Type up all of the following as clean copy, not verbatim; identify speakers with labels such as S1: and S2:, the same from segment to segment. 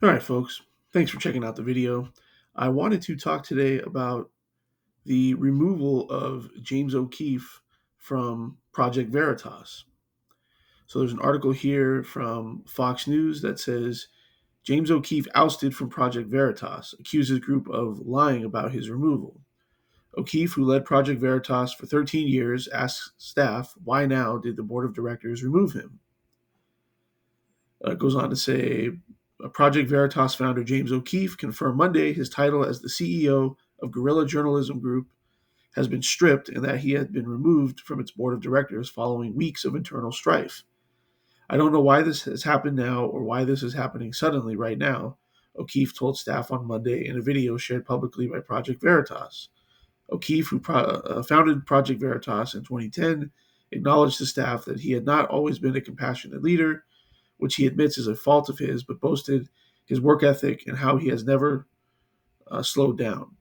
S1: All right, folks. Thanks for checking out the video. I wanted to talk today about the removal of James O'Keefe from Project Veritas. So there's an article here from Fox News that says James O'Keefe ousted from Project Veritas, accuses group of lying about his removal. O'Keefe, who led Project Veritas for 13 years, asks staff why now did the board of directors remove him. It goes on to say Project Veritas founder James O'Keefe confirmed Monday his title as the CEO of Guerrilla Journalism Group has been stripped and that he had been removed from its board of directors following weeks of internal strife. I don't know why this has happened now or why this is happening suddenly right now, O'Keefe told staff on Monday in a video shared publicly by Project Veritas. O'Keefe, who founded Project Veritas in 2010, acknowledged to staff that he had not always been a compassionate leader, which he admits is a fault of his, but boasted his work ethic and how he has never slowed down.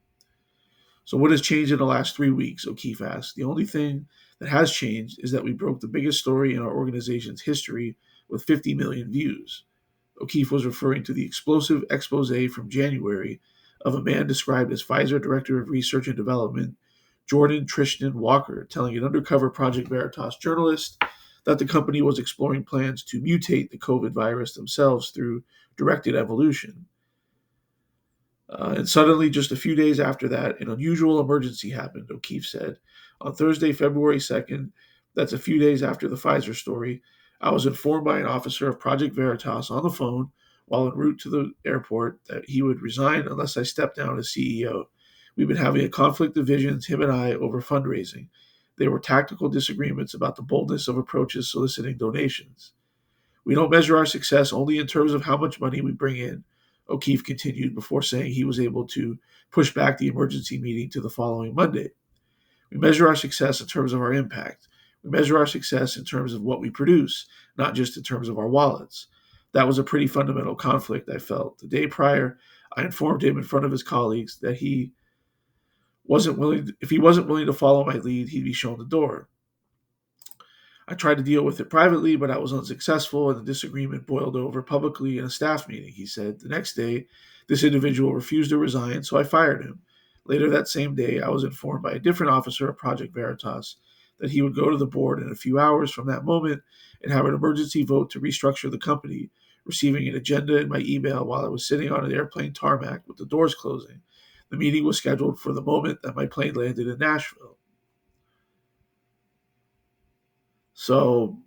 S1: So, what has changed in the last 3 weeks? O'Keefe asked. The only thing that has changed is that we broke the biggest story in our organization's history with 50 million views. O'Keefe was referring to the explosive expose from January of a man described as Pfizer Director of Research and Development, Jordan Tristan Walker, telling an undercover Project Veritas journalist that the company was exploring plans to mutate the COVID virus themselves through directed evolution. And suddenly, just a few days after that, an unusual emergency happened, O'Keefe said. On Thursday, February 2nd, that's a few days after the Pfizer story, I was informed by an officer of Project Veritas on the phone while en route to the airport that he would resign unless I stepped down as CEO. We've been having a conflict of visions, him and I, over fundraising. There were tactical disagreements about the boldness of approaches soliciting donations. We don't measure our success only in terms of how much money we bring in, O'Keefe continued before saying he was able to push back the emergency meeting to the following Monday. We measure our success in terms of our impact. We measure our success in terms of what we produce, not just in terms of our wallets. That was a pretty fundamental conflict I felt. The day prior, I informed him in front of his colleagues that if he wasn't willing to follow my lead, he'd be shown the door. I tried to deal with it privately, but I was unsuccessful, and the disagreement boiled over publicly in a staff meeting, he said. The next day, this individual refused to resign, so I fired him. Later that same day, I was informed by a different officer of Project Veritas that he would go to the board in a few hours from that moment and have an emergency vote to restructure the company, receiving an agenda in my email while I was sitting on an airplane tarmac with the doors closing. The meeting was scheduled for the moment that my plane landed in Nashville. So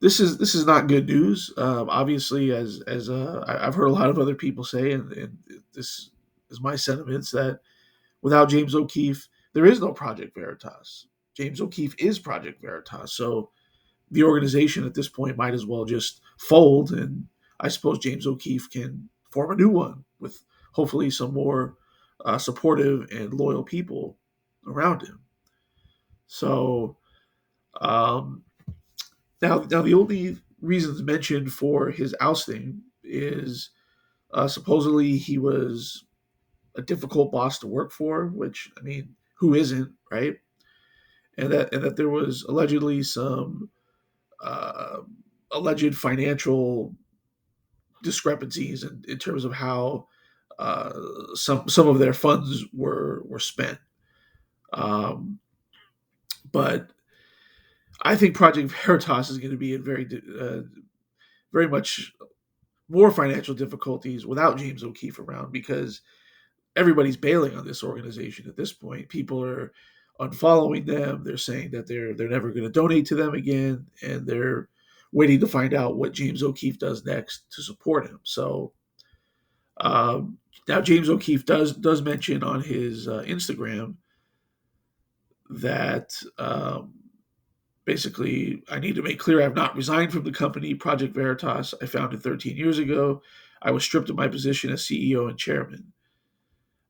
S1: this is not good news. Obviously, as I've heard a lot of other people say, and this is my sentiments that without James O'Keefe, there is no Project Veritas. James O'Keefe is Project Veritas, so the organization at this point might as well just fold, and I suppose James O'Keefe can form a new one with hopefully some more supportive and loyal people around him. So um, now the only reasons mentioned for his ousting is supposedly he was a difficult boss to work for, which I mean, who isn't, right? And that there was allegedly some uh, alleged financial discrepancies in terms of how uh, some of their funds were spent. Um, but I think Project Veritas is going to be in very much more financial difficulties without James O'Keefe around because everybody's bailing on this organization at this point. People are unfollowing them. They're saying that they're never going to donate to them again, and they're waiting to find out what James O'Keefe does next to support him. So now James O'Keefe does mention on his Instagram that basically, I need to make clear I have not resigned from the company, Project Veritas, I founded 13 years ago. I was stripped of my position as CEO and chairman.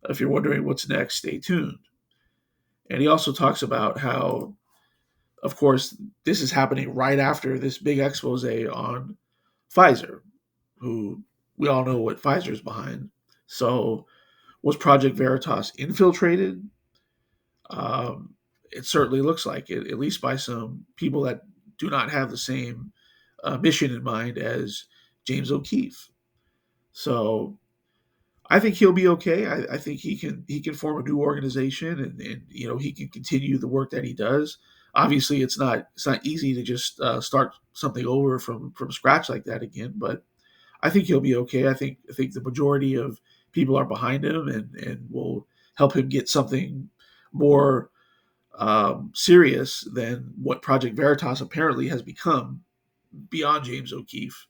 S1: If you're wondering what's next, stay tuned. And he also talks about how, of course, this is happening right after this big expose on Pfizer, who we all know what Pfizer's behind. So, was Project Veritas infiltrated? It certainly looks like it, at least by some people that do not have the same mission in mind as James O'Keefe. So I think he'll be okay. I think he can form a new organization, and he can continue the work that he does. Obviously, it's not easy to just start something over from scratch like that again. But I think he'll be okay. I think the majority of people are behind him, and will help him get something more serious than what Project Veritas apparently has become beyond James O'Keefe.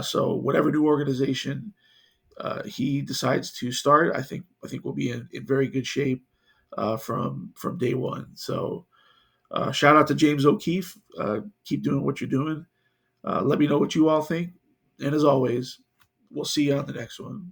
S1: So whatever new organization he decides to start, I think we'll be in very good shape from day one. So shout out to James O'Keefe. Keep doing what you're doing. Let me know what you all think. And as always, we'll see you on the next one.